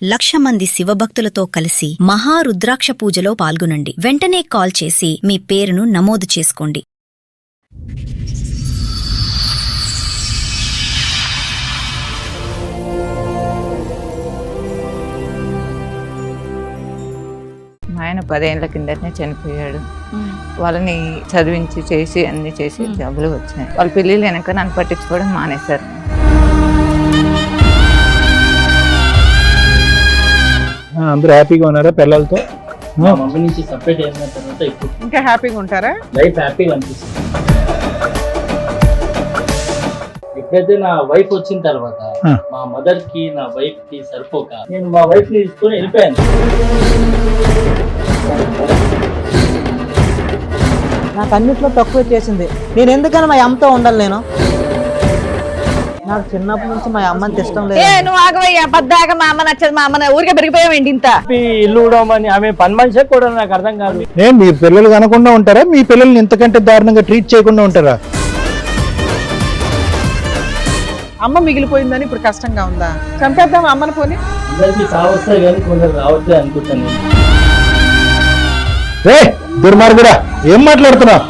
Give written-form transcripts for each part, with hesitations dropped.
1,00,000 మంది శివభక్తులతో కలిసి మహారుద్రాక్ష పూజలో పాల్గొనండి. వెంటనే కాల్ చేసి మీ పేరును నమోదు చేసుకోండి. మా ఆయన 10 ఏళ్ల కిందటనే చనిపోయాడు. వాళ్ళని చదివించి చేసి అన్ని చేసి జబ్బులు వచ్చాయి. వాళ్ళ పెళ్ళిళ్ళు వెనక నన్ను పట్టించుకోవడం మానేశారు. అందరూ హ్యాపీగా ఉన్నారా పిల్లలతో? మమ్మీ నుంచి సపరేట్ అయిన తర్వాత ఇప్పుడు ఇంకా హ్యాపీగా ఉంటారా? లైఫ్ హ్యాపీగా అనిపిస్తుంది. ఎప్పుడైతే నా వైఫ్ వచ్చిన తర్వాత మా మదర్ కి నా వైఫ్ కి సరిపోక నేను మా వైఫ్ ని తీసుకొని వెళ్ళిపోయాను. నాకు అన్నిట్లో తక్కువ చేసింది. నేను ఎందుకని మా అమ్మతో ఉండాలి? నాకు చిన్నప్పటి నుంచి మా అమ్మని ఇష్టం లేదు. నువ్వు ఆగవయ్యా, పద్దాక మా అమ్మ నచ్చదు, మా అమ్మ ఊరికే పెరిగిపోయావేంటి ఇంత? ఇల్లు ఊడమని ఆమె పని మనిషి కూడా నాకు అర్థం కాదు. మీ పిల్లలు కనకుండా ఉంటారా? మీ పిల్లల్ని ఇంతకంటే దారుణంగా ట్రీట్ చేయకుండా ఉంటారా? అమ్మ మిగిలిపోయిందని ఇప్పుడు కష్టంగా ఉందా? చంపేద్దాం అమ్మని పోని. అందరికి సావస్తాయి కానీ కొందరు రావట్లేదు అనుకుంటాను. దుర్మార్గుడా, ఏం మాట్లాడుతున్నావు?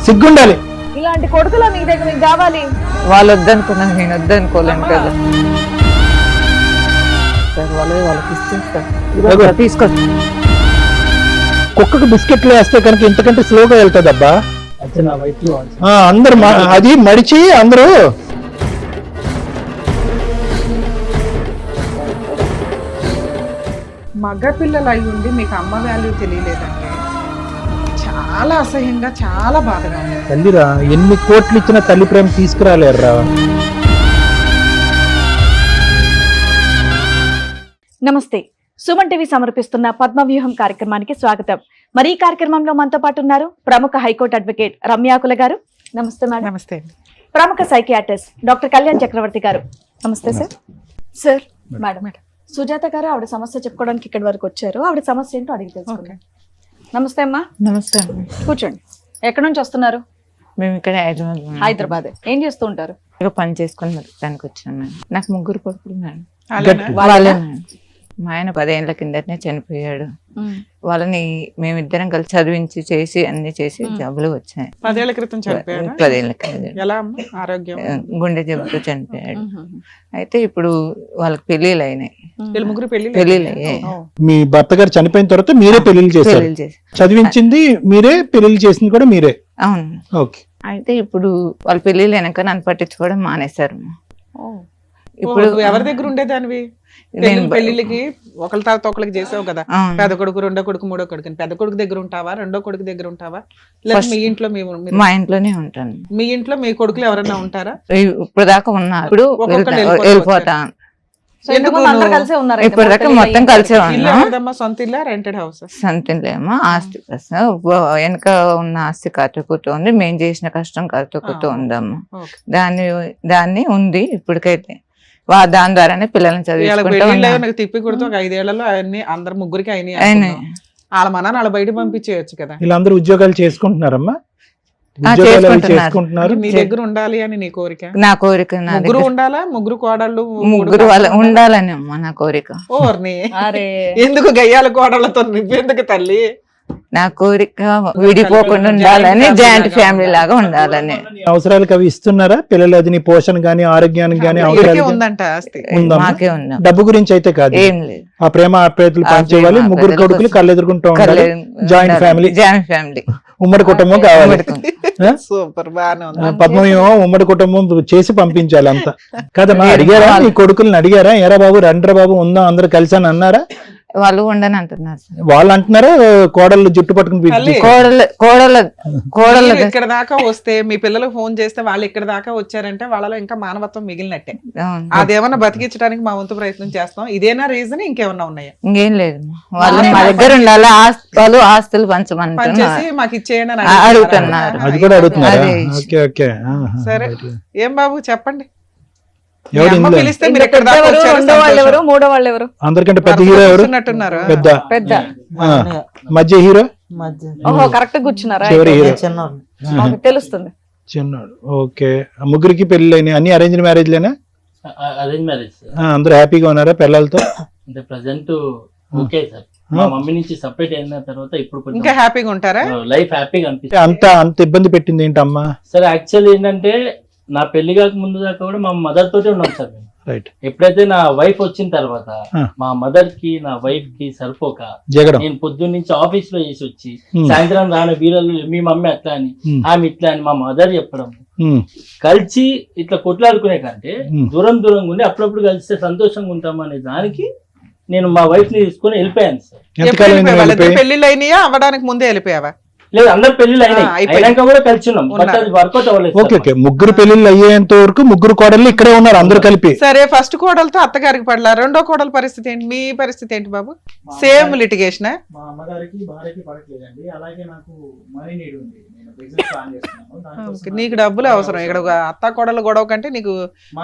సిగ్గుండాలి. ఇలాంటి కొడుకులా మీ దగ్గర మీకు కావాలి? వాళ్ళు వద్దనుకున్నాను, నేను వద్దనుకోలేను కదా. వాళ్ళకి ఇస్తే తీసుకో. కుక్కకు బిస్కెట్లు వేస్తే కనుక ఇంతకంటే స్లోగా వెళ్తుందబ్బా. అయితే నా వైఫ్ లో అందరు అది మడిచి అందరూ మగ పిల్లలు అయి ఉండి మీకు అమ్మ వాల్యూ తెలియలేదండి. చాలా అసహ్యంగా, చాలా బాధగా ఉంది. తల్లిరా, ఎన్ని కోట్లు ఇచ్చిన తల్లి ప్రేమ తీసుకురాలేరురా. నమస్తే, సుమన్ టీవీ సమర్పిస్తున్న పద్మవ్యూహం కార్యక్రమానికి స్వాగతం. మరి ఈ కార్యక్రమంలో మనతో పాటు ఉన్నారు ప్రముఖ హైకోర్టు అడ్వకేట్ రమ్యాకుల గారు. నమస్తే మేడం. నమస్తే. ప్రముఖ సైకియాట్రిస్ట్ డాక్టర్ కళ్యాణ్ చక్రవర్తి గారు. నమస్తే సార్. సార్, మేడం సుజాత గారు ఆవిడ సమస్య చెప్పుకోవడానికి ఇక్కడి వరకు వచ్చారు. ఆవిడ సమస్య ఏంటో అడిగి తెలుసుకుందాం. నమస్తే అమ్మా. నమస్తే. కూర్చోండి. ఎక్కడి నుంచి వస్తున్నారు? మేము ఇక్కడ హైదరాబాద్. ఏం చేస్తూ ఉంటారు? పని చేసుకొని దానికి వచ్చాను మేడం. నాకు 3 కొడుకులు మేడం. అలానా? మా ఆయన 10 ఏళ్ల కిందటనే చనిపోయాడు. వాళ్ళని మేమిద్దరం కలిసి చదివించి చేసి అన్ని చేసి జబ్బులు వచ్చాయి. 10 ఏళ్ల క్రితం చనిపోయాడు. 10 ఏళ్ల కింద ఎలా అమ్మ ఆరోగ్యం? గుండె జబ్బుతో చనిపోయాడు. అయితే ఇప్పుడు వాళ్ళకి పెళ్లిళ్ళు అయినాయి. వీళ్ళు ముగ్గురు పెళ్లిళ్ళు అయ్యాయి. మీ భర్త గారు చనిపోయిన తర్వాత మీరే పెళ్లిళ్ళు చేశారు? చదివించింది మీరే, పెళ్లిళ్ళు చేసింది కూడా మీరే? అవును. ఓకే. అయితే ఇప్పుడు వాళ్ళ పెళ్లిళ్ళు వెనక నన్ను పట్టించుకోవడం మానేశారు. ఇప్పుడు ఎవరి దగ్గర ఉండేదానివి? పెళ్లిళ్ళకి ఒకరి తర్వాత ఒకరికి చేసావు కదా. పెద్ద కొడుకు, రెండో కొడుకు, మూడో కొడుకు. పెద్ద కొడుకు దగ్గర ఉంటావా, రెండో కొడుకు దగ్గర ఉంటావా, లేదా మీ ఇంట్లో? మా ఇంట్లోనే ఉంటాను. మీ ఇంట్లో మీ కొడుకులు ఎవరైనా ఉంటారా? ఇప్పుడు దాకా ఉన్నారు. ఇప్పుడు వెళ్ళిపోతా. ఇప్పుడు దాకా మొత్తం కలిసే ఉన్నాం. సొంత ఇల్లా, రెంటెడ్ హౌస్? సొంత ఇల్లేమో. ఆస్తి వెనక ఉన్న ఆస్తి కట్టుకుతూ ఉంది. మేము చేసిన కష్టం కట్టుకుతూ ఉందమ్మా. దాన్ని ఉంది ఇప్పటికైతే. దాని ద్వారానే పిల్లల్ని చదివి తిప్పి కొడుతూ 5 ఏళ్లలో అన్ని అందరు ముగ్గురికి అయినాయి. వాళ్ళ మన వాళ్ళ బయట పంపించేయచ్చు కదా. వీళ్ళందరూ ఉద్యోగాలు చేసుకుంటున్నారమ్మా? చేసుకుంటున్నారు. నీ దగ్గర ఉండాలి అని నీ కోరిక? నా కోరిక. ముగ్గురు ఉండాలా? ముగ్గురు కోడళ్ళు? ముగ్గురు ఉండాలని అమ్మా నా కోరిక. ఓర్ని ఎందుకు గయ్యాల కోడళ్ళతో నువ్వెందుకు తల్లి? నా కోరిక విడిపోకుండా ఉండాలని, జాయింట్ ఫ్యామిలీ లాగా ఉండాలని. అవసరాలకు అవి ఇస్తున్నారా పిల్లలు? అది నీ పోషణ గానీ, ఆరోగ్యానికి గానీ ఉందంట? మాకే ఉందా? డబ్బు గురించి అయితే కాదు, ఏం లేదు. ఆ ప్రేమ ఆప్యాయతలు పంచేవాలి. ముగ్గురు కొడుకులు కళ్ళు ఎదుర్కొంటూ ఉండాలి. జాయింట్ ఫ్యామిలీ, ఉమ్మడి కుటుంబం కావాలి. సూపర్, బాగానే ఉంది. పద్మవ్యూహం ఉమ్మడి కుటుంబం చేసి పంపించాలి అంతా కదమ్మా. అడిగారా మీ కొడుకుల్ని? అడిగారా ఎరా బాబు రండ్రా బాబు ఉందాం అందరు కలిసి అని అన్నారా? వాళ్ళు ఉండని అంటున్నారు. వాళ్ళు అంటున్నారా కోడళ్ళు జుట్టు పట్టుకుని? కోడళ్ళు ఇక్కడ దాకా వస్తే, మీ పిల్లలకు ఫోన్ చేస్తే వాళ్ళు ఇక్కడ దాకా వచ్చారంటే వాళ్ళలో ఇంకా మానవత్వం మిగిలినట్టే. అదేమన్నా బతికించడానికి మా వంతు ప్రయత్నం చేస్తాం. ఇదేనా రీజన్? ఇంకేమన్నా ఉన్నాయా? ఇంకేం లేదు. వాళ్ళు మా దగ్గర ఉండాలి. వాళ్ళు ఆస్తులు పనిచేసి మాకు ఇచ్చేయండి అని అడుగుతున్నారు. అది కూడా అడుగుతున్నారు. సరే, ఏం బాబు చెప్పండి. అందరికంటే పెద్ద హీరో ఎవరు? పెద్ద మధ్య హీరో? కరెక్ట్ కూర్చున్నారా? చివరి హీరో తెలుస్తుంది. చిన్నాడు. ఓకే. ముగ్గురికి పెళ్లి అయినాయి. అన్ని అరేంజ్ మ్యారేజ్ లేనా? Arrange marriage. అందరూ హ్యాపీగా ఉన్నారా పిల్లలతో? అంటే ప్రజెంట్ ఓకే సార్. మా మమ్మీ నుంచి సపరేట్ అయిన తర్వాత ఇప్పుడు ఇంకా హ్యాపీగా ఉంటారా? లైఫ్ హ్యాపీగా అనిపిస్తుంది. అంత ఇబ్బంది పెట్టింది ఏంటమ్మా? సార్ యాక్చువల్లీ ఏంటంటే నా పెళ్లి కాక ముందు దాకా కూడా మా మదర్ తోటే ఉన్నాం సార్ మేము. రైట్. ఎప్పుడైతే నా వైఫ్ వచ్చిన తర్వాత మా మదర్ కి నా వైఫ్ కి సరిపోక నేను పొద్దున్న నుంచి ఆఫీస్ లో చేసి వచ్చి సాయంత్రం రాని వీరలు మీ మమ్మీ అట్లా అని ఆమె ఇట్లా అని మా మదర్ చెప్పడం, కలిసి ఇట్లా కొట్లాడుకునే కంటే దూరంగా ఉండి అప్పుడప్పుడు కలిస్తే సంతోషంగా ఉంటాం అనే దానికి నేను మా వైఫ్ ని తీసుకొని వెళ్ళిపోయాను సార్. పెళ్లిళ్ళు అయినాయా? అవ్వడానికి ముందే వెళ్ళిపోయావా? లేదు, అందరు పెళ్లిళ్ళు అయినాక కూడా కలిసి ఉన్నాం. బట్ అది వర్కౌట్ అవ్వలేదు. ఓకే, ముగ్గురు పెళ్లిళ్ళు అయ్యేంత వరకు ముగ్గురు కోడళ్ళు ఇక్కడే ఉన్నారు అందరు కలిపి. సరే, ఫస్ట్ కోడలతో అత్తగారికి పడలా, రెండో కోడల పరిస్థితి ఏంటి? మీ పరిస్థితి ఏంటి బాబు? Same litigation? మా అమ్మగారికి భార్యకి పడట్లేదండి. అలాగే నాకు మనీ నీడ్ ఉంది. నేను బిజినెస్ ప్లాన్ చేస్తున్నాను. నీకు డబ్బులు అవసరం. ఇక్కడ అత్త కోడలు గొడవ కంటే నీకు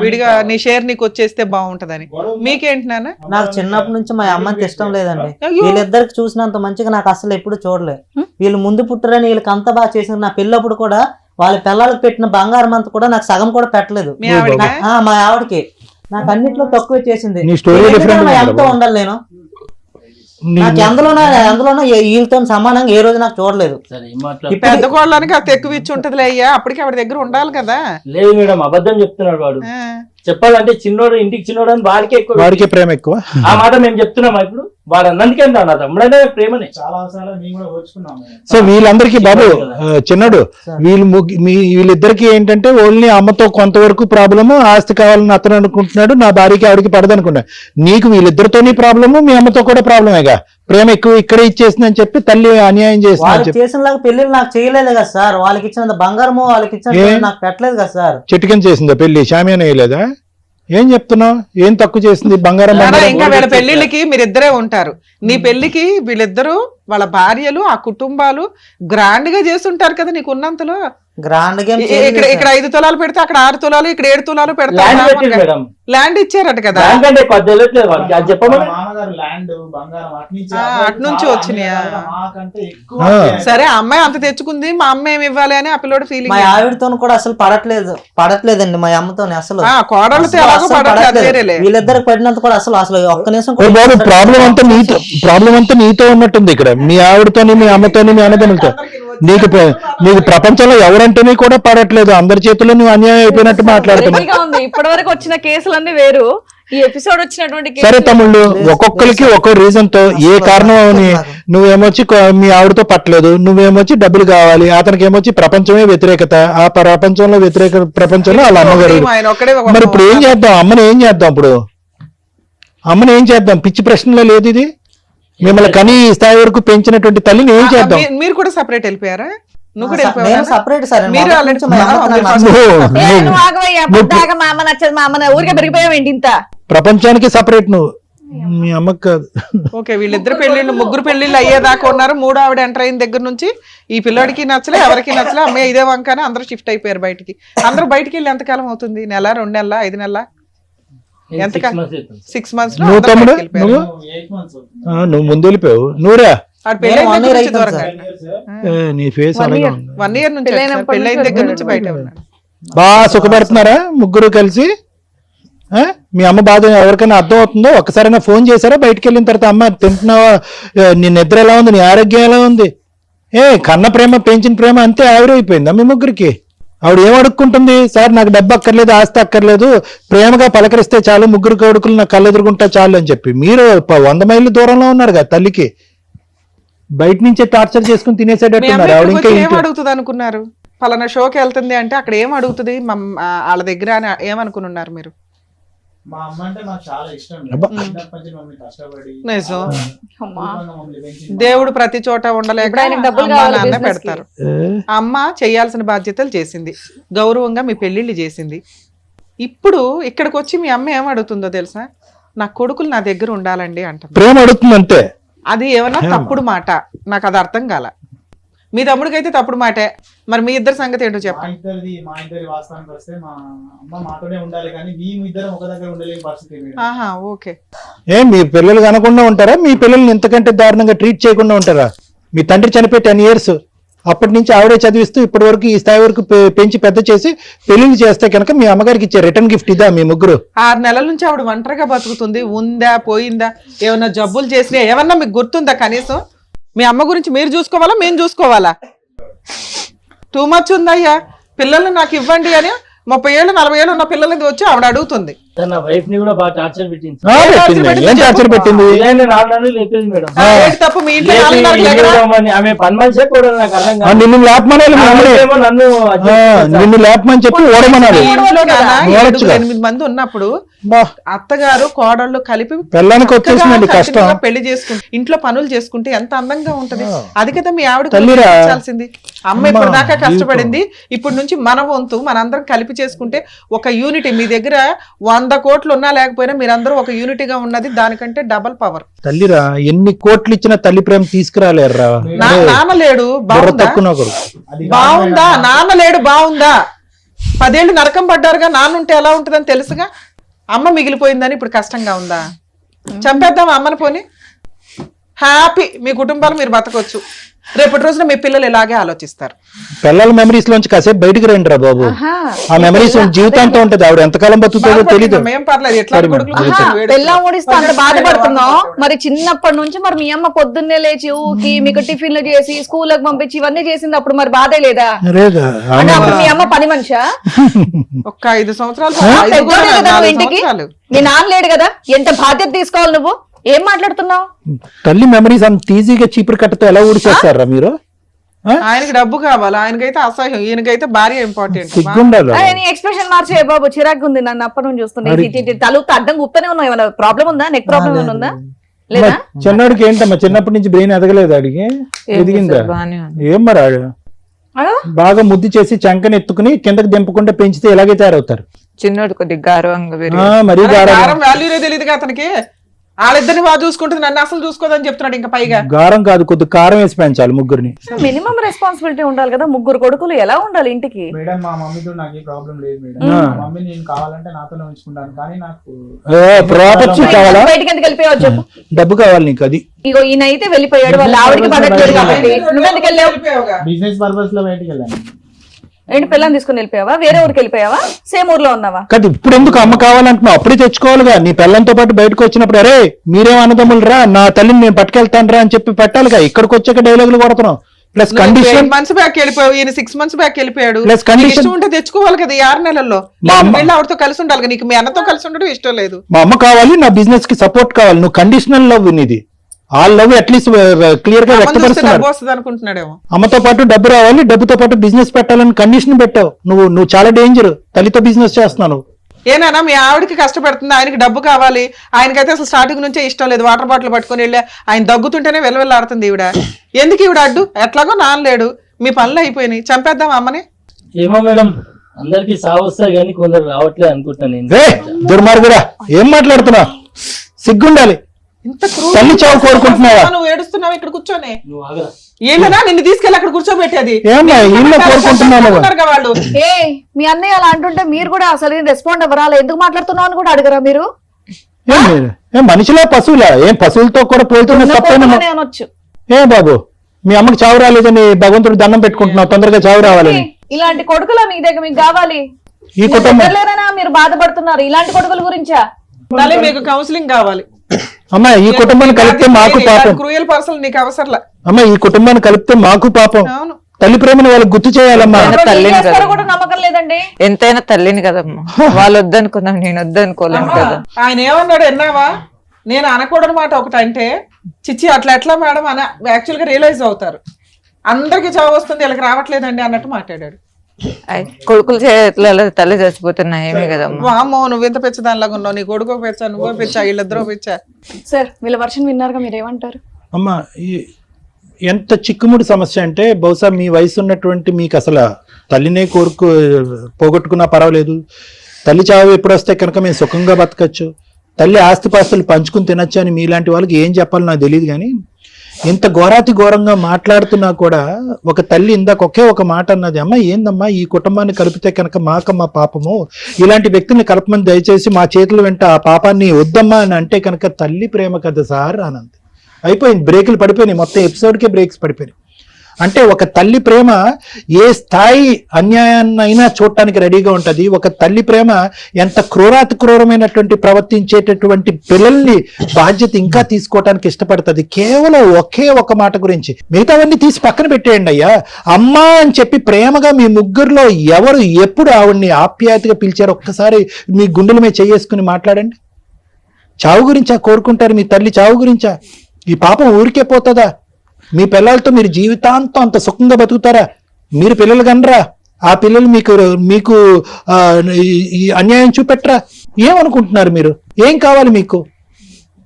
విడిగా నీ షేర్ నీకు వచ్చేస్తే బాగుంటదని. మీకేంటి నాన్న? నాకు చిన్నప్పటి నుంచి మా అమ్మకి ఇష్టం లేదండి. వీళ్ళిద్దరికి చూసినంత మంచిగా నాకు అసలు ఎప్పుడు చూడలేదు. వీళ్ళు ముందు పుట్టరని వీళ్ళకి అంత బాగా చేసిన నా పెళ్ళప్పుడు కూడా వాళ్ళ పిల్లలకు పెట్టిన బంగారం అంతా కూడా నాకు సగం కూడా పెట్టలేదు. మా ఆవిడకి నాకు అన్నిట్లో తక్కువ చేసింది. ఎంతో ఉండాలి నేను. నాకు అందులోనూ వీళ్ళతో సమానంగా ఏ రోజు నాకు చూడలేదు. పెద్ద కోళ్ళనికి అది ఎక్కువ ఇచ్చి ఉంటది అయ్యా, అప్పటికి ఆవిడ దగ్గర ఉండాలి కదా. లేదు మేడం, అబద్ధం చెప్తున్నాడు వాడు. చెప్పాలంటే చిన్నోడు ఇంటికి చిన్నోడు అని వాడికే ప్రేమ ఎక్కువ. ఆ మాట మేము చెప్తున్నామా ఇప్పుడు? వాడు అన్నందుకే నా తమ్ముడనే ప్రేమనే. చాలా అవసరాలు మేము కూడా ఓర్చుకున్నాము. సో వీళ్ళందరికీ బాబు చిన్నడు వీళ్ళిద్దరికి ఏంటంటే ఓన్లీ అమ్మతో కొంతవరకు ప్రాబ్లము, ఆస్తి కావాలని అతను అనుకుంటున్నాడు, నా భార్యకి ఆవిడకి పడదనుకున్నాడు. నీకు వీళ్ళిద్దరితోని ప్రాబ్లము, మీ అమ్మతో కూడా ప్రాబ్లమేగా. ప్రేమ ఎక్కువ ఇక్కడే ఇచ్చేసిందని చెప్పి తల్లి అన్యాయం చేసిన పెళ్లి నాకు చేయలేదు కదా సార్. వాళ్ళకి ఇచ్చిన బంగారము వాళ్ళకి ఇచ్చిన నాకు పెట్టలేదు కదా సార్. చిటికెన్ చేసిందా పెళ్లి? షామియానా వేయలేదా? ఏం చెప్తున్నావు? ఏం తక్కువ చేసింది? బంగారం ఇంకా వీళ్ళ పెళ్లిళ్ళకి మీరిద్దరే ఉంటారు. నీ పెళ్లికి వీళ్ళిద్దరు వాళ్ళ భార్యలు ఆ కుటుంబాలు గ్రాండ్ గా చేస్తుంటారు కదా నీకు ఉన్నంతలో. గ్రాండ్ గా ఇక్కడ 5 తులాలు పెడితే అక్కడ 6 తులాలు, ఇక్కడ 7 తులాలు పెడతారు. ల్యాండ్ ఇచ్చారట కదా. అటు నుంచి వచ్చినాయా? సరే, అమ్మాయి అంత తెచ్చుకుంది, మా అమ్మ ఏమి ఇవ్వాలి అని ఆ పిల్లోడు ఫీలింగ్. మా ఆవిడతో కూడా అసలు పడట్లేదండి. మా అమ్మతో అసలు కోడలతో వీళ్ళిద్దరికి పడినంత కూడా అసలు ఒక్క నిమిషం. ప్రాబ్లం అంతా నీతో ఉన్నట్టుంది ఇక్కడ. మీ ఆవిడతోని, మీ అమ్మతోని, మీ అన్నదమ్ములతో. నీకు ప్రపంచంలో ఎవరంటేనే కూడా పడట్లేదు. అందరి చేతుల్లో నువ్వు అన్యాయం అయిపోయినట్టు మాట్లాడుతున్నావు. ఇప్పటి వరకు వచ్చిన కేసులన్నీ వేరు, ఈ ఎపిసోడ్ వచ్చినటువంటి. సరే తమ్ముళ్ళు, ఒక్కొక్కరికి ఒక్కో రీజన్ తో ఏ కారణం అని నువ్వేమొచ్చి మీ ఆవిడతో పట్టలేదు, నువ్వేమొచ్చి డబ్బులు కావాలి, అతనికి ఏమొచ్చి ప్రపంచమే వ్యతిరేకత, ఆ ప్రపంచంలో వ్యతిరేక ప్రపంచంలో వాళ్ళ అమ్మగారు. మరి ఇప్పుడు ఏం చేద్దాం? అమ్మని ఏం చేద్దాం? ఇప్పుడు అమ్మని ఏం చేద్దాం? పిచ్చి ప్రశ్నలో లేదు ఇది. మిమ్మల్ని కనీ స్థాయి వరకు పెంచినటువంటి తల్లిని ఏం చేద్దాం? మీరు కూడా సెపరేట్ వెళ్ళిపోయారా? ప్రపంచానికి సపరేట్ నువ్వు, మీ అమ్మకి కాదు. ఓకే, వీళ్ళిద్దరు పెళ్లిళ్ళు, ముగ్గురు పెళ్లిళ్ళు అయ్యేదాకా ఉన్నారు. మూడో ఆవిడ ఎంటర్ అయిన దగ్గర నుంచి ఈ పిల్లోడికి నచ్చలే, ఎవరికి నచ్చలే. అమ్మాయి ఇదే వంకనే అందరూ షిఫ్ట్ అయిపోయారు బయటికి. అందరూ బయటికి వెళ్ళి ఎంతకాలం అవుతుంది? నెల, 2 నెలల, 5 నెలల? ఎంతకాలం? 6 months. నువ్వు తమ్ముడు నువ్వు ముందు వెళ్ళిపోయావు. నువ్వురా నీ ఫేస్ 1 year నుంచి పెళ్ళైన దగ్గర నుంచి బయట ఉన్నాడు. బాగా సుఖపడుతున్నారా ముగ్గురు కలిసి? మీ అమ్మ బాధ ఎవరికైనా అర్థం అవుతుందో? ఒక్కసారైనా ఫోన్ చేశారా బయటకు వెళ్ళిన తర్వాత? అమ్మ తింటున్నావా? నీ నిద్ర ఎలా ఉంది? నీ ఆరోగ్యం ఎలా ఉంది? కన్న ప్రేమ, పెంచిన ప్రేమ అంతే ఆవిరైపోయిందా మీ ముగ్గురికి? ఆవిడ ఏం అడుక్కుంటుంది? సార్ నాకు డబ్బు అక్కర్లేదు, ఆస్తి అక్కర్లేదు, ప్రేమగా పలకరిస్తే చాలు, ముగ్గురు కొడుకులు నాకు కళ్ళు ఎదురుకుంటా చాలు అని చెప్పి. మీరు 100 మైళ్ళు దూరంలో ఉన్నారు కదా తల్లికి. బయట నుంచే టార్చర్ చేసుకుని తినేసేటట్టున్నారు. ఆవిడ ఇంకా ఏం అడుగుతుంది అనుకున్నారు? పలానా షోకి వెళ్తుంది అంటే అక్కడ ఏం అడుగుతుంది వాళ్ళ దగ్గర అని ఏమనుకున్నారు మీరు? మా అమ్మ అంటే నాకు చాలా ఇష్టం. కష్టపడి దేవుడు ప్రతి చోట ఉండలేక నాన్న పెడతారు. అమ్మ చేయాల్సిన బాధ్యతలు చేసింది, గౌరవంగా మీ పెళ్లిళ్ళు చేసింది. ఇప్పుడు ఇక్కడికి వచ్చి మీ అమ్మ ఏం అడుగుతుందో తెలుసా? నా కొడుకులు నా దగ్గర ఉండాలండి అంట. ప్రేమ అడుగుతుంది అంతే. అది ఏమన్నా తప్పుడు మాట? నాకు అది అర్థం కాల. మీ తమ్ముడికి అయితే తప్పుడు మాటే. మరి మీ ఇద్దరి సంగతి ఏంటో చెప్పండి. మా ఇద్దరి వాస్తవానికి వస్తే మా అమ్మ మాతోనే ఉండాలి, కానీ మేము ఇద్దరం ఒక దగ్గర ఉండలేని పరిస్థితి. ఓకే, మీ పిల్లలు కనకుండా ఉంటారా? మీ పిల్లల్ని ఇంతకంటే దారుణంగా ట్రీట్ చేయకుండా ఉంటారా? మీ తండ్రి చనిపోయి 10 years అప్పటి నుంచి ఆవిడే చదివిస్తూ ఇప్పటి వరకు ఈ స్థాయి వరకు పెంచి పెద్ద చేసి పెళ్లిళ్ళు చేస్తే కనుక మీ అమ్మగారికి ఇచ్చే రిటర్న్ గిఫ్ట్ ఇదా మీ ముగ్గురు? 6 నెలల నుంచి ఆవిడ ఒంటరిగా బతుకుతుంది. ఉందా పోయిందా, ఏమన్నా జబ్బులు చేసినా ఏమన్నా మీకు గుర్తుందా కనీసం? మీ అమ్మ గురించి మీరు చూసుకోవాలా మేము చూసుకోవాలా? టూ మచ్ ఉందయ్యా. పిల్లల్ని నాకు ఇవ్వండి అని 30 ఏళ్ళు 40 ఏళ్ళు ఉన్న పిల్లలది వచ్చి ఆవిడ అడుగుతుంది. తన వైఫ్ ని కూడా బాగా టార్చర్ పెట్టింది. ఏం టార్చర్ పెట్టింది? లేపేది మేడం. ఏంటి తప్పు మీ ఇంట్లో 4:30 లేకరా? ఆమె పని మనిషే కూడా నాకు అర్థం కాదు. నిన్ను లేపమనాలి, నన్ను నిన్ను లేపమని చెప్పి ఓడమనాలి. మీ ఇంట్లో నాన్న 7-8 మంది ఉన్నప్పుడు అత్తగారు కోడళ్ళు కలిపి పిల్లలకి వచ్చేసిందండి కష్టం. చక్కగా పెళ్లి చేసుకుంటే ఇంట్లో పనులు చేసుకుంటే ఎంత అందంగా ఉంటది. అది కదా మీ ఆవిడ తల్లిరా. చాల్సింది. అమ్మ ఇప్పుడు దాకా కష్టపడింది, ఇప్పుడు నుంచి మన వంతు మనందరం కలిపి చేసుకుంటే ఒక యూనిటీ. మీ దగ్గర 100 కోట్లు ఉన్నా లేకపోయినా మీరందరూ ఒక యూనిటీగా ఉన్నది దానికంటే డబల్ పవర్. తల్లిరా, ఎన్ని కోట్లు ఇచ్చినా తల్లి ప్రేమ తీసుకురాలేరా? నాన్న లేడు బాగుందా? బాగుందా? నాన్న లేడు బాగుందా? 10 ఏళ్ళు నరకం పడ్డారుగా, నాన్న ఉంటే ఎలా ఉంటుందని తెలుసుగా. అమ్మ మిగిలిపోయిందని ఇప్పుడు కష్టంగా ఉందా? చంపేద్దాం అమ్మని పోని. హ్యాపీ మీ కుటుంబాలు మీరు బతకొచ్చు. రేపటి రోజున మీ పిల్లలు ఇలాగే ఆలోచిస్తారు. పిల్లల మెమరీస్ లోంచి కాసేపు బయటకు రండి రా బాబు. ఆ మెమరీస్ జీవితాంతం ఉంటది. ఆవిడ ఎంతకాలం బతుకుతుందో తెలియదు. మేం పర్లేదు, ఎట్లా పెళ్ళం ఊడిస్తే అంత బాధపడుతున్నాం. మరి చిన్నప్పటి నుంచి మరి మీ అమ్మ పొద్దున్నే లేచి ఊకి మీకు టిఫిన్లు చేసి స్కూల్కి పంపించి ఇవన్నీ చేసింది. అప్పుడు మరి బాధే లేదా? అంటే అప్పుడు మీ అమ్మ పని మనిషా? ఒక్క 5 సంవత్సరాలు పెద్దోడే కదా నువ్వు ఇంటికి. మీ నాన్న లేడు కదా, ఎంత బాధ్యత తీసుకోవాలి నువ్వు? ఏం మాట్లాడుతున్నావు? తల్లి మెమరీస్ అంత ఈజీగా చీపురు కట్టతో ఎలా ఊడిచేస్తారా మీరు? ఆయనకి డబ్బు కావాలి, ఆయనకైతే అసహ్యం, ఈయనకైతే భార్య ఇంపార్టెంట్. సిగ్గుండాలి. ఎక్స్ప్రెషన్ మార్చే బాబు, చిరాకు ఉంది నన్ను అప్పటి నుంచి చూస్తుంటే. తలుపు అడ్డం గుప్తనే ఉన్నావు. ఏమైనా ప్రాబ్లం ఉందా? నెక్ ప్రాబ్లం ఏమైనా ఉందా? లేదా? చిన్నోడికి ఏంటమ్మా, చిన్నప్పటి నుంచి బ్రెయిన్ ఎదగలేదు. అడిగి ఎదిగిందా? ఏం మరి బాగా ముద్దు చేసి చంకని ఎత్తుకుని కిందకి దింపకుండా పెంచితే ఎలాగే తయారవుతారు. చిన్నోడు కొద్దిగా గారవంగా మరీ వాల్యూనే తెలియదుగా అతనికి. వాళ్ళిద్దరిని బాగా చూసుకుంటుంది, నన్ను అసలు చూసుకోదని చెప్తున్నాడు. ఇంకా పైగా గారం కాదు, కొద్ది కారం వేసి పెంచాలి ముగ్గురిని. మినిమం రెస్పాన్సిబిలిటీ ఉండాలి కదా. 3 కొడుకులు ఎలా ఉండాలి ఇంటికి? మేడం మా మమ్మీతో నాకు ఏ ప్రాబ్లం లేదు మేడం. మా మమ్మీ నేను కావాలంటే నాతోనే ఉంచుకుంటాను, కానీ నాకు ప్రాపర్టీ కావాలా? బయటకి ఎందుకు వెళ్ళిపోయావు చెప్పు? డబ్బు కావాలి నీకు. అది ఇగో ఈయన అయితే వెళ్ళిపోయాడు, వాళ్ళ ఆవిడకి పడట్లేదు కాబట్టి. నువ్వెందుకు వెళ్ళావు? బిజినెస్ పర్పస్ లో బయటకు వెళ్ళాను. ఏంటి పిల్లని తీసుకుని వెళ్ళిపోయావా? వేరే ఊరికి వెళ్ళిపోయావా? సేమ్ ఊర్లో ఉన్నావా? కాదు, ఇప్పుడు ఎందుకు అమ్మ కావాలంటున్నావు? అప్పుడే తెచ్చుకోవాలిగా. నీ పిల్లలతో పాటు బయటకు వచ్చినప్పుడు అరే మీరేం అన్నదమ్ములు రా, నా తల్లిని నేను పట్టుకెళ్తాను రా అని చెప్పి పెట్టాలిగా. ఇక్కడికి వచ్చాక డైలాగులు కొడుతున్నావు. ప్లస్ కండిషన్ మంత్స్ బ్యాక్ వెళ్ళిపోయావు, ఈయన 6 months బ్యాక్ వెళ్ళిపోయాడు. ప్లస్ కండిషన్ ఇష్టం ఉంటే తెచ్చుకోవాలి కదా. ఈ 6 నెలల్లో వెళ్ళి ఆవిడతో కలిసి ఉండాలి కదా. నీకు మీ అన్నతో కలిసి ఉండడం ఇష్టం లేదు. మా అమ్మ కావాలి, నా బిజినెస్ కి సపోర్ట్ కావాలి. నువ్వు కండిషనల్ లవ్ ఇది. ఆ లవ్ అట్లీస్ట్ క్లియర్ గా వ్యక్తపరుస్తున్నారు. అనుకుంటున్నాడేమో. అమ్మతో పాటు డబ్బు రావాలి, డబ్బుతో పాటు బిజినెస్ పెట్టాలని కండిషన్ పెట్టావు. నువ్వు చాలా డేంజర్. తల్లితో బిజినెస్ చేస్తున్నావు. ఏనా మీ ఆవిడకి కష్టపడుతుంది, ఆయనకి డబ్బు కావాలి. ఆయనకైతే అసలు స్టార్టింగ్ నుంచే ఇష్టం లేదు. వాటర్ బాటిల్ పట్టుకుని వెళ్ళి ఆయన దగ్గుతుంటేనే వెలవెల్లాడుతుంది ఈవిడ. ఎందుకు ఈవిడ అడ్డు? ఎట్లాగో నానలేడు, మీ పనులు అయిపోయినాయి, చంపేద్దాం అమ్మని. ఏమో మేడం, అందరికి సావొస్తా కానీ కొందరు రావట్లేదు అనుకుంటా. నేను దుర్మార్గుడా, ఏం మాట్లాడుతున్నా? సిగ్గుండాలి. తల్లి చావు కోరుకుంటున్నావా? నువ్వు ఏడుస్తున్నావు ఇక్కడ కూర్చొని. నువ్వు ఆగరా. ఏమన్నా నిన్ను తీసుకెళ్ళి అక్కడ కూర్చోబెట్టేది వాళ్ళు. ఏ మీ అన్నయ్య అలా అంటుంటే మీరు కూడా అసలు రెస్పాండ్ అవ్వరా? ఎందుకు మాట్లాడుతున్నావు అని కూడా అడగరా మీరు? మనిషిలో పశువులా? ఏం పశువులతో కూడా పోతున్నా అనొచ్చు. ఏ బాబు, మీ అమ్మకి చావు రాలేదని భగవంతుడు దండం పెట్టుకుంటున్నావు, తొందరగా చావు రావాలని. ఇలాంటి కొడుకులా మీ దగ్గర మీకు కావాలి? ఈ కుటుంబం మీరు బాధపడుతున్నారు ఇలాంటి కొడుకుల గురించా? మీకు కౌన్సిలింగ్ కావాలి. అమ్మా, ఈ కుటుంబాన్ని కలిపితే మాకు పాపం. క్రూయల్ పర్సన్ నీకు అవసరం. అమ్మా, ఈ కుటుంబాన్ని కలిపితే మాకు పాపం. తల్లి ప్రేమను వాళ్ళకి గుర్తు చేయాలమ్మా. తల్లిని కదా, నమ్మకం లేదండి. ఎంతైనా తల్లిని కదమ్మా. వాళ్ళు వద్దనుకున్నాం, నేను వద్దనుకోలేను కదా. ఆయన ఏమన్నాడు ఎన్నావా? నేను అనకూడని మాట ఒకటి అంటే, చిచ్చి అట్లా ఎట్లా మేడం అని యాక్చువల్ గా రియలైజ్ అవుతారు. అందరికి చావు వస్తుంది, వీళ్ళకి రావట్లేదండి అన్నట్టు మాట్లాడాడు. కొడుకులు చేతులలో తల్లి చచ్చిపోతున్నా ఏమి కదమ్మా. వామ్మో, నువ్వు ఎంత పెచ్చదానిలాగా ఉన్నావు. నీ కొడుకు పెచ్చా, నువ్వో పెచ్చా, వీళ్ళిద్దరూ పెచ్చా. సార్ వీళ్ళ వర్షన్ విన్నారుగా, మీరేమంటారు? అమ్మా, ఎంత చిక్కుముడి సమస్య అంటే, బహుశా మీ వయసు ఉన్నటువంటి మీకు అసలు తల్లినే పోగొట్టుకున్నా పర్వాలేదు, తల్లి చావు ఎప్పుడు వస్తే కనుక మేము సుఖంగా బతకచ్చు, తల్లి ఆస్తిపాస్తులు పంచుకుని తినచ్చు అని మీలాంటి వాళ్ళకి ఏం చెప్పాలో నాకు తెలియదు. కానీ ఇంత ఘోరాతి ఘోరంగా మాట్లాడుతున్నా కూడా ఒక తల్లి ఇందాక ఒకే ఒక మాట అన్నది, అమ్మ ఏందమ్మా ఈ కుటుంబాన్ని కలిపితే కనుక మాకమ్మ పాపము, ఇలాంటి వ్యక్తిని కలపమని దయచేసి మా చేతుల వెంట ఆ పాపాన్ని వద్దమ్మా అని అంటే కనుక తల్లి ప్రేమ కదా సార్ అనంది. అయిపోయింది, బ్రేకులు పడిపోయినాయి, మొత్తం ఎపిసోడ్కే బ్రేక్స్ పడిపోయినాయి. అంటే ఒక తల్లి ప్రేమ ఏ స్థాయి అన్యాయాన్నైనా చూడటానికి రెడీగా ఉంటది. ఒక తల్లి ప్రేమ ఎంత క్రూరమైనటువంటి ప్రవర్తించేటటువంటి పిల్లల్ని బాధ్యత ఇంకా తీసుకోవటానికి ఇష్టపడుతుంది. కేవలం ఒకే ఒక మాట గురించి, మిగతావన్నీ తీసి పక్కన పెట్టేయండి అయ్యా. అమ్మా అని చెప్పి ప్రేమగా మీ ముగ్గురులో ఎవరు ఎప్పుడు ఆవిడ్ని ఆప్యాయతగా పిలిచారు ఒక్కసారి మీ గుండెల మీద చేసుకుని మాట్లాడండి. చావు గురించా కోరుకుంటారు? మీ తల్లి చావు గురించా? ఈ పాపం ఊరికే పోతుందా? మీ పిల్లలతో మీరు జీవితాంతం అంత సుఖంగా బతుకుతారా? మీరు పిల్లలు కనరా? ఆ పిల్లలు మీకు ఈ అన్యాయం చూపెట్టరా? ఏమనుకుంటున్నారు మీరు? ఏం కావాలి మీకు?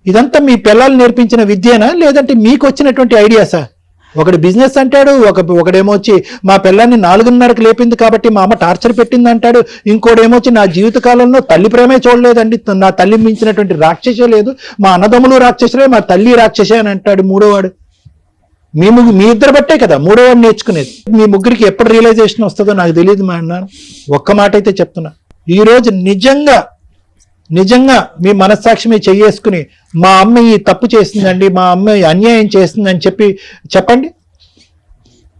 ఇదంతా మీ పిల్లలు నేర్పించిన విద్యేనా, లేదంటే మీకు వచ్చినటువంటి ఐడియాసా? ఒకడు బిజినెస్ అంటాడు, ఒకడేమో వచ్చి మా పిల్లాన్ని 4:30కి లేపింది కాబట్టి మా అమ్మ టార్చర్ పెట్టింది అంటాడు. ఇంకోడేమొచ్చి నా జీవిత కాలంలో తల్లి ప్రేమే చూడలేదండి, నా తల్లి మించినటువంటి రాక్షసే లేదు, మా అన్నదమ్ములు రాక్షసులే, మా తల్లి రాక్షసే అని అంటాడు మూడోవాడు. మీ ఇద్దరు బట్టే కదా మూడోవాడు నేర్చుకునేది. మీ ముగ్గురికి ఎప్పుడు రియలైజేషన్ వస్తుందో నాకు తెలియదు మా అన్న. ఒక్క మాట అయితే చెప్తున్నా, ఈ రోజు నిజంగా మీ మనస్సాక్షి మీద చెయ్యేసుకుని మా అమ్మ ఈ తప్పు చేసిందండి, మా అమ్మ అన్యాయం చేసిందని చెప్పండి.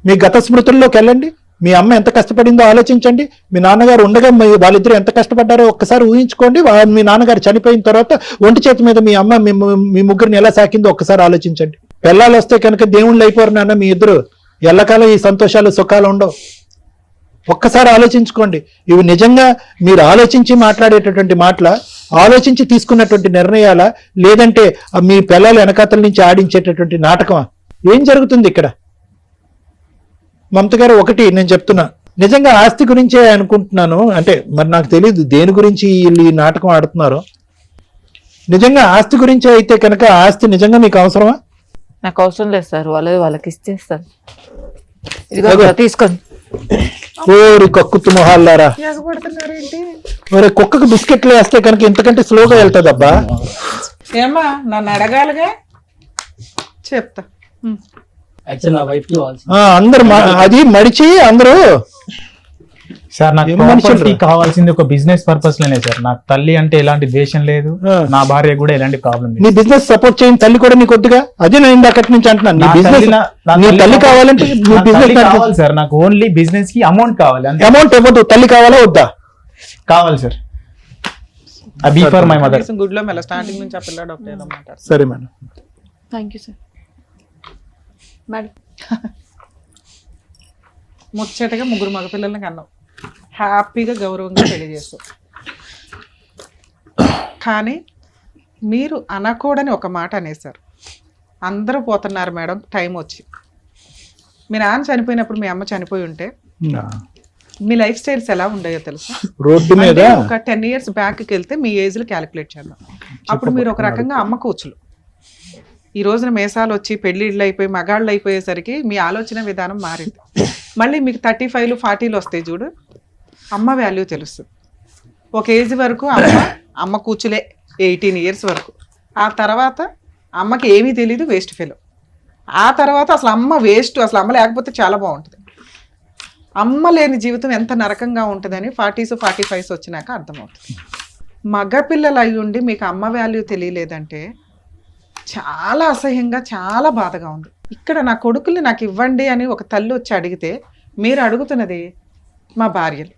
మీ గత స్మృతుల్లోకి వెళ్ళండి. మీ అమ్మ ఎంత కష్టపడిందో ఆలోచించండి. మీ నాన్నగారు ఉండగా వాళ్ళిద్దరూ ఎంత కష్టపడ్డారో ఒక్కసారి ఊహించుకోండి. మీ నాన్నగారు చనిపోయిన తర్వాత ఒంటి చేతి మీద మీ అమ్మ మీ ముగ్గురిని ఎలా సాకిందో ఒక్కసారి ఆలోచించండి. పిల్లలు వస్తే కనుక దేవుళ్ళు అయిపోరు నాన్న మీ ఇద్దరు. ఎల్లకాలం ఈ సంతోషాలు సుఖాలు ఉండవు. ఒక్కసారి ఆలోచించుకోండి. ఇవి నిజంగా మీరు ఆలోచించి మాట్లాడేటటువంటి మాటల, ఆలోచించి తీసుకున్నటువంటి నిర్ణయాల, లేదంటే మీ పిల్లలు వెనకాతల నుంచి ఆడించేటటువంటి నాటకమా? ఏం జరుగుతుంది ఇక్కడ? మమత గారు, ఒకటి నేను చెప్తున్నా, నిజంగా ఆస్తి గురించే అనుకుంటున్నాను. అంటే మరి నాకు తెలియదు దేని గురించి వీళ్ళు ఈ నాటకం ఆడుతున్నారు. నిజంగా ఆస్తి గురించే అయితే కనుక ఆస్తి నిజంగా మీకు అవసరమా? నాకు అవసరం లేదు సార్, వాళ్ళకి ఇచ్చేస్తారు. తీసుకోండి. ఓరి కక్కుతు మొహాలారా, ఒరే కుక్కకు బిస్కెట్లు వేస్తే కనుక ఇంతకంటే స్లోగా వెళ్తుంది అబ్బా. ఏమ్మా నన్ను అడగాలిగా, చెప్తా. అందరు అది మడిచి అందరూ సార్ నాకు ప్రాపర్టీ కావాల్సింది ఒక బిజినెస్ పర్పస్ లోనే సార్. నాకు తల్లి అంటే ఎలాంటి ద్వేషం లేదు, నా భార్య కూడా ఎలాంటి ప్రాబ్లం లేదు. నీ బిజినెస్ సపోర్ట్ చేయని తల్లి కూడా నీకు వద్దుగా? అదే నేను అక్కడి నుంచి అంటున్నాను. నీ తల్లి కావాలంటే కావాలి సార్. నాకు ఓన్లీ బిజినెస్ కి అమౌంట్ కావాలి. అమౌంట్ ఇవ్వద్దు, తల్లి కావాలా వద్దా? కావాలి sir. Be for my mother. గుడ్ లో మెల్ల స్టార్టింగ్ నుంచి ఆ పిల్లాడు ఒకటే మాట్లాడు. సరే madam. Thank you sir. Madam ముచ్చటగా 3 మగపిల్లల్ని కన్నావు, హ్యాపీగా గౌరవంగా పెళ్లి చేస్తావు. కానీ మీరు అనకూడని ఒక మాట అనేసారు. అందరూ పోతున్నారు మేడం టైం వచ్చి. మీ నాన్న చనిపోయినప్పుడు మీ అమ్మ చనిపోయి ఉంటే మీ లైఫ్ స్టైల్స్ ఎలా ఉండేయో తెలుసా? రోడ్డు మీద ఒక 10 years బ్యాక్కి వెళ్తే మీ ఏజ్లు క్యాలిక్యులేట్ చేద్దాం. అప్పుడు మీరు ఒక రకంగా అమ్మ కూచులు. ఈ రోజున మేసాలు వచ్చి పెళ్ళిళ్ళు అయిపోయి మగాళ్ళు అయిపోయేసరికి మీ ఆలోచన విధానం మారింది. మళ్ళీ మీకు 35, 40 వస్తాయి చూడు, అమ్మ వాల్యూ తెలుస్తుంది. ఒక ఏజ్ వరకు అమ్మ కూచులే 18 years వరకు. ఆ తర్వాత అమ్మకి ఏమీ తెలీదు, వేస్ట్ ఫెలో. ఆ తర్వాత అసలు అమ్మ వేస్ట్, అసలు అమ్మ లేకపోతే చాలా బాగుంటుంది. అమ్మ లేని జీవితం ఎంత నరకంగా ఉంటుందని 40s, 45s వచ్చినాక అర్థమవుతుంది. మగపిల్లలు అయి ఉండి మీకు అమ్మ వాల్యూ తెలియలేదంటే చాలా అసహ్యంగా, చాలా బాధగా ఉంది. ఇక్కడ నా కొడుకుల్ని నాకు ఇవ్వండి అని ఒక తల్లి వచ్చి అడిగితే మీరు అడుగుతున్నది మా భార్యలు,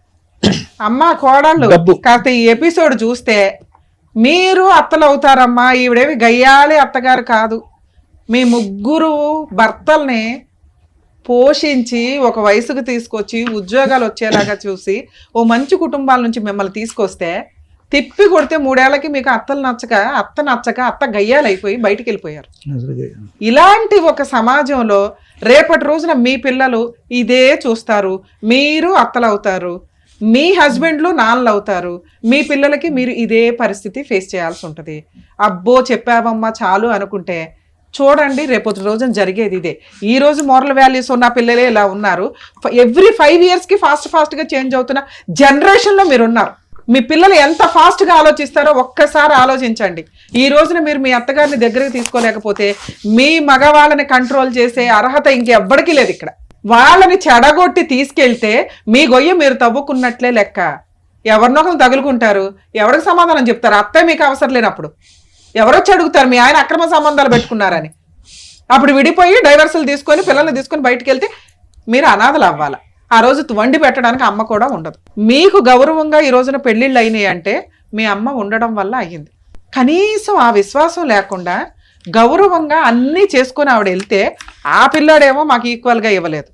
అమ్మ కోడళ్ళు. కాస్త ఈ ఎపిసోడ్ చూస్తే మీరు అత్తలు అవుతారమ్మా. ఈవిడేవి గయ్యాలి అత్తగారు కాదు. మీ 3 భర్తల్ని పోషించి ఒక వయసుకు తీసుకొచ్చి ఉద్యోగాలు వచ్చేలాగా చూసి ఓ మంచి కుటుంబాల నుంచి మిమ్మల్ని తీసుకొస్తే తిప్పి కొడితే 3 ఏళ్లకి మీకు అత్త నచ్చక అత్త గయ్యాలైపోయి బయటికి వెళ్ళిపోయారు. ఇలాంటి ఒక సమాజంలో రేపటి రోజున మీ పిల్లలు ఇదే చూస్తారు. మీరు అత్తలు అవుతారు, మీ హస్బెండ్లు నాన్నలు అవుతారు, మీ పిల్లలకి మీరు ఇదే పరిస్థితి ఫేస్ చేయాల్సి ఉంటుంది. అబ్బో చెప్పావమ్మా చాలు అనుకుంటే చూడండి రేపటి రోజున జరిగేది ఇదే. ఈ రోజు మోరల్ వాల్యూస్ ఉన్న పిల్లలే ఇలా ఉన్నారు. ఎవ్రీ 5 yearsకి ఫాస్ట్గా చేంజ్ అవుతున్న జనరేషన్లో మీరు ఉన్నారు. మీ పిల్లలు ఎంత ఫాస్ట్గా ఆలోచిస్తారో ఒక్కసారి ఆలోచించండి. ఈ రోజున మీరు మీ అత్తగారిని దగ్గరికి తీసుకోలేకపోతే మీ మగవాళ్ళని కంట్రోల్ చేసే అర్హత ఇంకెవ్వడికి లేదు. ఇక్కడ వాళ్ళని చెడగొట్టి తీసుకెళ్తే మీ గొయ్య మీరు తవ్వుకున్నట్లే లెక్క. ఎవరినొకరు తగులుకుంటారు, ఎవరికి సమాధానం చెప్తారు? అత్తే మీకు అవసరం లేనప్పుడు ఎవరొచ్చి అడుగుతారు మీ ఆయన అక్రమ సంబంధాలు పెట్టుకున్నారని? అప్పుడు విడిపోయి డైవర్సులు తీసుకొని పిల్లల్ని తీసుకొని బయటికి వెళ్తే మీరు అనాథలు అవ్వాలి. ఆ రోజు వండి పెట్టడానికి అమ్మ కూడా ఉండదు. మీకు గౌరవంగా ఈ రోజున పెళ్లిళ్ళు అయినాయి అంటే మీ అమ్మ ఉండడం వల్ల అయ్యింది. కనీసం ఆ విశ్వాసం లేకుండా గౌరవంగా అన్నీ చేసుకొని ఆవిడ వెళ్తే ఆ పిల్లాడేమో మాకు ఈక్వల్గా ఇవ్వలేదు,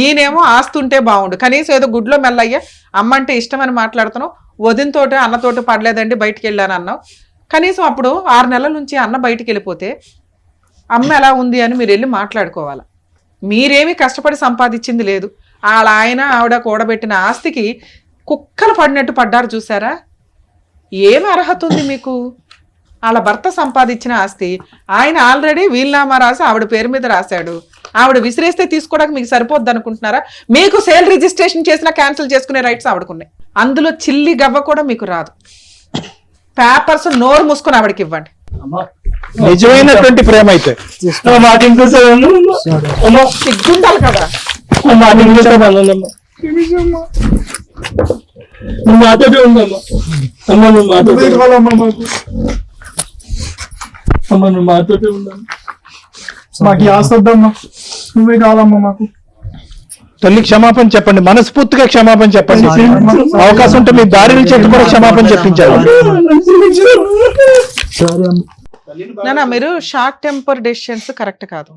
ఈయనేమో ఆస్తుంటే బాగుండు, కనీసం ఏదో గుడ్లో మెల్లయ్యా అమ్మ అంటే ఇష్టం అని మాట్లాడుతున్నావు, వదినతోటి అన్నతోటి పడలేదండి బయటికి వెళ్ళాను అన్నావు. కనీసం అప్పుడు 6 నెలల నుంచి అన్న బయటికి వెళ్ళిపోతే అమ్మ ఎలా ఉంది అని మీరు వెళ్ళి మాట్లాడుకోవాలి. మీరేమీ కష్టపడి సంపాదించింది లేదు. వాళ్ళ ఆయన ఆవిడ కూడబెట్టిన ఆస్తికి కుక్కలు పడినట్టు పడ్డారు చూసారా. ఏమి అర్హత ఉంది మీకు? వాళ్ళ భర్త సంపాదించిన ఆస్తి ఆయన ఆల్రెడీ వీలునామా రాసి ఆవిడ పేరు మీద రాశాడు. ఆవిడ విసిరేస్తే తీసుకోవడానికి మీకు సరిపోద్ది అనుకుంటున్నారా? మీకు సేల్ రిజిస్ట్రేషన్ చేసినా క్యాన్సిల్ చేసుకునే రైట్స్ ఆవిడకున్నాయి. అందులో చిల్లి గవ్వ కూడా మీకు రాదు. పేపర్స్ నోరు మూసుకొని ఆవిడకి ఇవ్వండి. నిజమైనటువంటి ప్రేమ అయితే సిగ్గుండాలి కదా. మాతోటే ఉందమ్మా, అమ్మ నువ్వు మాతోటే ఉందమ్మా. మాకు ఆస్తొద్దమ్మా, నువ్వే కావాలమ్మా మాకు. తల్లి క్షమాపణ చెప్పండి, మనస్ఫూర్తిగా క్షమాపణ చెప్పండి. అవకాశం ఉంటే మీ భార్య చేతి కూడా క్షమాపణ చెప్పించాలి. నానా మీరు షార్ట్ టెంపర్ డెసిషన్స్ కరెక్ట్ కాదు.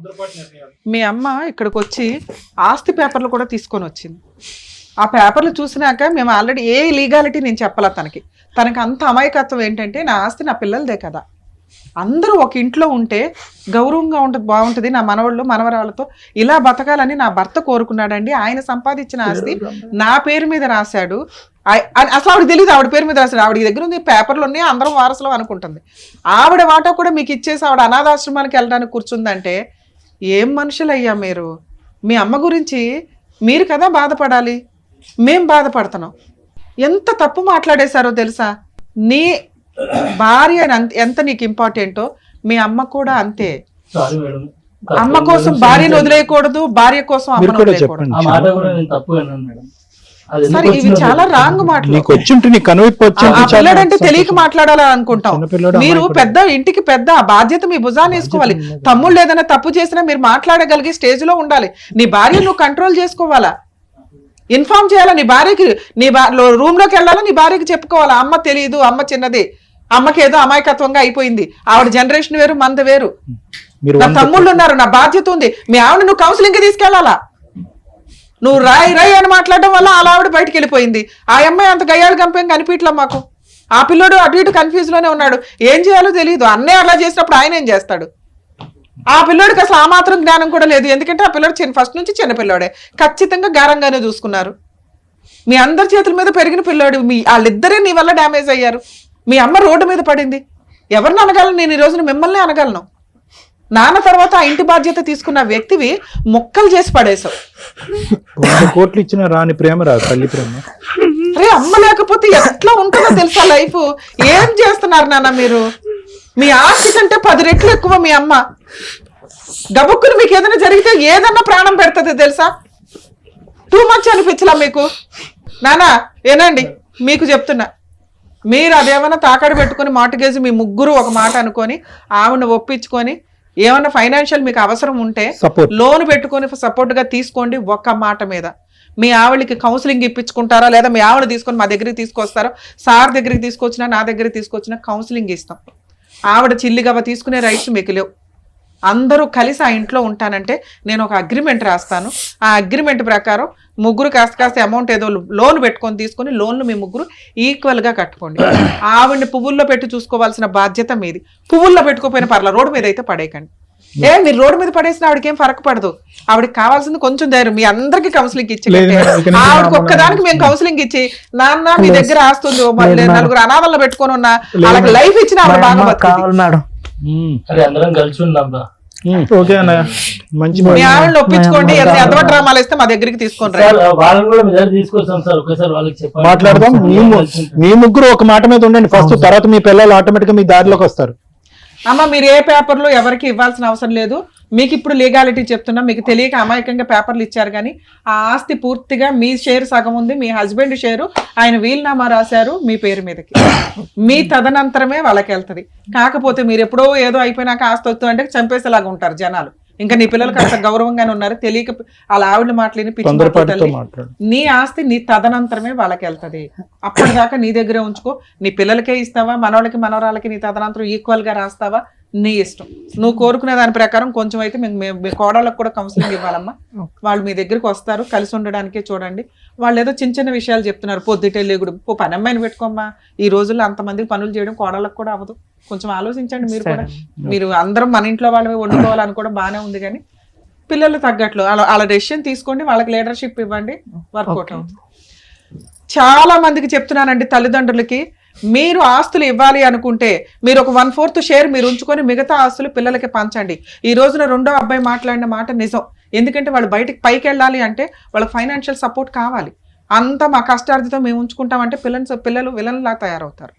మీ అమ్మ ఇక్కడికి వచ్చి ఆస్తి పేపర్లు కూడా తీసుకొని వచ్చింది. ఆ పేపర్లు చూసినాక మేము ఆల్రెడీ ఏ లీగాలిటీ నేను చెప్పాల తనకి అంత అమాయకత్వం ఏంటంటే నా ఆస్తి నా పిల్లలదే కదా, అందరూ ఒక ఇంట్లో ఉంటే గౌరవంగా ఉంటుంది, బాగుంటుంది, నా మనవాళ్ళు మనవరాళ్ళతో ఇలా బతకాలని నా భర్త కోరుకున్నాడండి. ఆయన సంపాదించిన ఆస్తి నా పేరు మీద రాశాడు. అసలు ఆవిడ తెలియదు ఆవిడ పేరు మీద రాశాడు. ఆవిడ దగ్గర ఉంది పేపర్లు ఉన్నాయి, అందరం వారసులు అనుకుంటుంది. ఆవిడ వాటా కూడా మీకు ఇచ్చేసి ఆవిడ అనాథాశ్రమానికి వెళ్ళడానికి కూర్చుందంటే ఏం మనుషులయ్యా మీరు? మీ అమ్మ గురించి మీరు కదా బాధపడాలి, మేం బాధపడుతున్నాం. ఎంత తప్పు మాట్లాడేశారో తెలుసా? నీ భార్య ఎంత నీకు ఇంపార్టెంటో మీ అమ్మ కూడా అంతే. అమ్మ కోసం భార్యను వదిలేయకూడదు, భార్య కోసం అమ్మను వదిలేయకూడదు. సరే ఇవి చాలా రాంగ్ మాటలు. పిల్లడంటే తెలియక మాట్లాడాలని అనుకుంటాం. మీరు పెద్ద ఇంటికి పెద్ద బాధ్యత మీ భుజాన్ని వేసుకోవాలి. తమ్ముళ్ళు ఏదైనా తప్పు చేసినా మీరు మాట్లాడగలిగే స్టేజ్ లో ఉండాలి. నీ భార్య నువ్వు కంట్రోల్ చేసుకోవాలా, ఇన్ఫార్మ్ చేయాలా నీ భార్యకి. నీ రూమ్ లోకి వెళ్ళాలా, నీ భార్యకి చెప్పుకోవాలా అమ్మ తెలియదు, అమ్మ చిన్నది, అమ్మకి ఏదో అమాయకత్వంగా అయిపోయింది, ఆవిడ జనరేషన్ వేరు మంద వేరు, నా తమ్ముళ్ళు ఉన్నారు, నా బాధ్యత ఉంది. మీ ఆవిడ నువ్వు కౌన్సిలింగ్ కి తీసుకెళ్లాలా. నువ్వు రాయి అని మాట్లాడడం వల్ల అలా ఆవిడ బయటకు వెళ్ళిపోయింది. ఆ అమ్మాయి అంత గయ్యాలు గంపేం కనిపించలే మాకు. ఆ పిల్లోడు అటు ఇటు కన్ఫ్యూజ్ లోనే ఉన్నాడు, ఏం చేయాలో తెలియదు. అన్నయ్య అలా చేసినప్పుడు ఆయన ఏం చేస్తాడు? ఆ పిల్లోడికి అసలు ఆ మాత్రం జ్ఞానం కూడా లేదు. ఎందుకంటే ఆ పిల్లోడు ఫస్ట్ నుంచి చిన్న పిల్లోడే, ఖచ్చితంగా గారంగానే చూసుకున్నారు. మీ అందరి చేతుల మీద పెరిగిన పిల్లోడు, వాళ్ళిద్దరే నీ వల్ల డ్యామేజ్ అయ్యారు. మీ అమ్మ రోడ్డు మీద పడింది. ఎవరిని అనగలను నేను ఈ రోజున? మిమ్మల్ని అనగలను. నాన్న తర్వాత ఆ ఇంటి బాధ్యత తీసుకున్న వ్యక్తివి మొక్కలు చేసి పడేశావు. కోట్లు ఇచ్చిన రాని ప్రేమ రాదు తల్లి ప్రేమ. అరే అమ్మ లేకపోతే ఎట్లా ఉంటుందో తెలుసా లైఫ్? ఏం చేస్తున్నారు నాన్న మీరు? మీ ఆస్తి కంటే 10 రెట్లు ఎక్కువ మీ అమ్మ. గబుక్కుని మీకు ఏదైనా జరిగితే ఏదన్నా ప్రాణం పెడుతుంది తెలుసా? టూ మచ్ అనిపించలా మీకు? నానా ఏనండి మీకు చెప్తున్నా, మీరు అదేమన్నా తాకడ పెట్టుకుని మార్టిగేజ్ మీ ముగ్గురు ఒక మాట అనుకొని ఆవిడ ఒప్పించుకొని ఏమన్నా ఫైనాన్షియల్ మీకు అవసరం ఉంటే లోన్ పెట్టుకొని సపోర్ట్ గా తీసుకోండి. ఒక్క మాట మీద మీ ఆవిడకి కౌన్సిలింగ్ ఇప్పించుకుంటారా, లేదా మీ ఆవిడ తీసుకొని మా దగ్గరికి తీసుకొస్తారో, సార్ దగ్గరికి తీసుకొచ్చినా నా దగ్గరికి తీసుకొచ్చినా కౌన్సిలింగ్ ఇస్తాం. ఆవిడ చిల్లిగవ తీసుకునే రైట్స్ మీకు లేవు. అందరూ కలిసి ఆ ఇంట్లో ఉంటానంటే నేను ఒక అగ్రిమెంట్ రాస్తాను. ఆ అగ్రిమెంట్ ప్రకారం ముగ్గురు కాస్త అమౌంట్ ఏదో లోన్ పెట్టుకొని తీసుకొని లోన్లు మీ ముగ్గురు ఈక్వల్ గా కట్టుకోండి. ఆవిడ్ని పువ్వుల్లో పెట్టి చూసుకోవాల్సిన బాధ్యత మీది. పువ్వుల్లో పెట్టుకోపోయిన పర్ల, రోడ్డు మీద అయితే పడేయకండి. మీరు రోడ్డు మీద పడేసిన ఆవిడకి ఏం ఫరక పడదు. ఆవిడకి కావాల్సింది కొంచెం ధైర్యం. మీ అందరికి కౌన్సిలింగ్ ఇచ్చి ఆవిడకి ఒక్కదానికి మేము కౌన్సిలింగ్ ఇచ్చి నాన్న మీ దగ్గర ఆస్తుంది 4 అనాథల్లో పెట్టుకొని ఉన్నా వాళ్ళకి లైఫ్ ఇచ్చిన ఆవిడ బాగా బతుకుతుంది. అందరం కలిసి ఉందాం. మీ ఆవిడని ఒప్పించుకోండి. ఎంత డ్రామాలు ఇస్తే మా దగ్గరికి తీసుకొని మాట్లాడదాం. మీ ముగ్గురు ఒక మాట మీద ఉండండి ఫస్ట్, తర్వాత మీ పిల్లలు ఆటోమేటిక్ గా మీ దారిలోకి వస్తారు. అమ్మ మీరు ఏ పేపర్లు ఎవరికి ఇవ్వాల్సిన అవసరం లేదు. మీకు ఇప్పుడు లీగాలిటీ చెప్తున్నా, మీకు తెలియక అమాయకంగా పేపర్లు ఇచ్చారు. కానీ ఆ ఆస్తి పూర్తిగా మీ షేర్ సగం ఉంది, మీ హస్బెండ్ షేరు ఆయన వీలునామా రాశారు మీ పేరు మీదకి. మీ తదనంతరమే వాళ్ళకి వెళ్తుంది. కాకపోతే మీరు ఎప్పుడో ఏదో అయిపోయినాక ఆస్తి వస్తుంది అంటే చంపేసేలాగా ఉంటారు జనాలు. ఇంకా నీ పిల్లలకి అంత గౌరవంగానే ఉన్నారు, తెలియక వాళ్ళ ఆవిడ మాటలేని పిచ్చి తొందరపాటుతో మాట్లాడాలి. మాట్లాడు. నీ ఆస్తి నీ తదనంతరమే వాళ్ళకి వెళ్తది. అప్పటిదాకా నీ దగ్గరే ఉంచుకో. నీ పిల్లలకే ఇస్తావా, మనవాళ్ళకి మనవరాలకి నీ తదనంతరం ఈక్వల్ గా రాస్తావా, నీ ఇష్టం. నువ్వు కోరుకునే దాని ప్రకారం కొంచెం అయితే మీ కోడళ్ళకు కూడా కౌన్సిలింగ్ ఇవ్వాలమ్మా. వాళ్ళు మీ దగ్గరికి వస్తారు, కలిసి ఉండడానికే చూడండి. వాళ్ళు ఏదో చిన్న చిన్న విషయాలు చెప్తున్నారు, పొద్దుటే లేగుడు, పని అమ్మాయిని పెట్టుకోమ్మా. ఈ రోజుల్లో అంతమందికి పనులు చేయడం కోడళ్ళకు కూడా అవ్వదు. కొంచెం ఆలోచించండి మీరు కూడా. మీరు అందరం మన ఇంట్లో వాళ్ళమే వండుకోవాలని కూడా బాగానే ఉంది, కానీ పిల్లలు తగ్గట్లు వాళ్ళ డెసిషన్ తీసుకోండి, వాళ్ళకి లీడర్షిప్ ఇవ్వండి, వర్కౌట్ అవుతుంది. చాలా మందికి చెప్తున్నానండి తల్లిదండ్రులకి, మీరు ఆస్తులు ఇవ్వాలి అనుకుంటే మీరు ఒక 1/4 షేర్ మీరు ఉంచుకొని మిగతా ఆస్తులు పిల్లలకి పంచండి. ఈ రోజున రెండో అబ్బాయి మాట్లాడిన మాట నిజం. ఎందుకంటే వాళ్ళు బయటకు పైకి వెళ్ళాలి అంటే వాళ్ళకి ఫైనాన్షియల్ సపోర్ట్ కావాలి. అంతా మా కష్టార్జితం మేము ఉంచుకుంటామంటే పిల్లలు విలన్లా తయారవుతారు.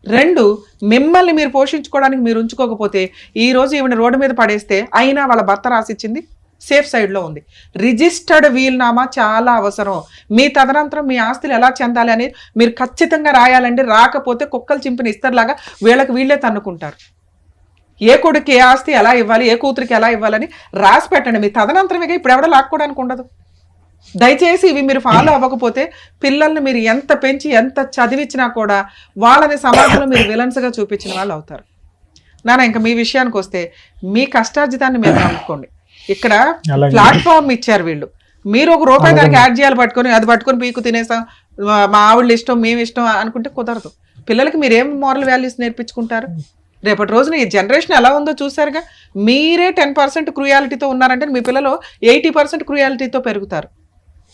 2, మిమ్మల్ని మీరు పోషించుకోవడానికి మీరు ఉంచుకోకపోతే ఈ రోజు ఈవిడ రోడ్డు మీద పడేస్తే అయినా వాళ్ళ భర్త రాసిచ్చింది సేఫ్ సైడ్ లో ఉంది. రిజిస్టర్డ్ వీల్నామా చాలా అవసరం. మీ తదనంతరం మీ ఆస్తులు ఎలా చెందాలి అనేది మీరు ఖచ్చితంగా రాయాలండి. రాకపోతే కుక్కలు చింపిన ఇస్తర్లాగా వీళ్ళకి వీళ్ళే తన్నుకుంటారు. ఏ కొడుకు ఏ ఆస్తి ఎలా ఇవ్వాలి, ఏ కూతురికి ఎలా ఇవ్వాలని రాసి పెట్టండి. మీ తదనంతరమే, ఇప్పుడు ఎవడో లాక్కోవడానికి ఉండదు. దయచేసి ఇవి మీరు ఫాలో అవ్వకపోతే పిల్లల్ని మీరు ఎంత పెంచి ఎంత చదివించినా కూడా వాళ్ళని సమాజంలో మీరు విలన్స్గా చూపించిన వాళ్ళు అవుతారు. ఇంకా మీ విషయానికి వస్తే మీ కష్టార్జితాన్ని మీరు నమ్ముకోండి. ఇక్కడ ప్లాట్ఫామ్ ఇచ్చారు వీళ్ళు, మీరు ఒక రూపాయి దానికి యాడ్ చేయాలి, అది పట్టుకొని పీకు తినేసాం, మా ఆవిడ ఇష్టం మేము ఇష్టం అనుకుంటే కుదరదు. పిల్లలకి మీరేం మోరల్ వాల్యూస్ నేర్పించుకుంటారు? రేపటి రోజున ఈ జనరేషన్ ఎలా ఉందో చూసారుగా. మీరే 10% క్రూయాలిటీతో ఉన్నారంటే మీ పిల్లలు 80% క్రూయాలిటీతో పెరుగుతారు.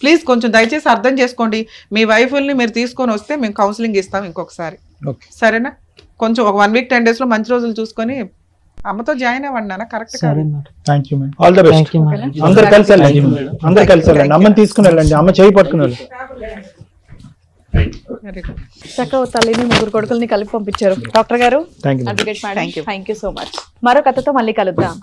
ప్లీజ్ కొంచెం దయచేసి అర్థం చేసుకోండి. మీ వైఫుల్ని మీరు తీసుకొని వస్తే మేము కౌన్సిలింగ్ ఇస్తాం ఇంకొకసారి, సరేనా? కొంచెం ఒక 1 వీక్ 10 డేస్ లో మంచి రోజులు చూసుకొని అమ్మతో జాయిన్ అవ్వండి నాన్న. కరెక్ట్ కాదు. Thank you madam, all the best. అందరు కలిసి వెళ్ళండి, అందరు కలిసి వెళ్ళండి. అమ్మని తీసుకుని వెళ్ళండి, అమ్మ చేయి పట్టుకుని వెళ్ళండి. చక్కగా తల్లిని 3 కొడుకుల్ని కలిపి పంపించారు డాక్టర్ గారు. Thank you. Advocate madam, thank you so much. మరో కథతో మళ్ళీ కలుద్దాం.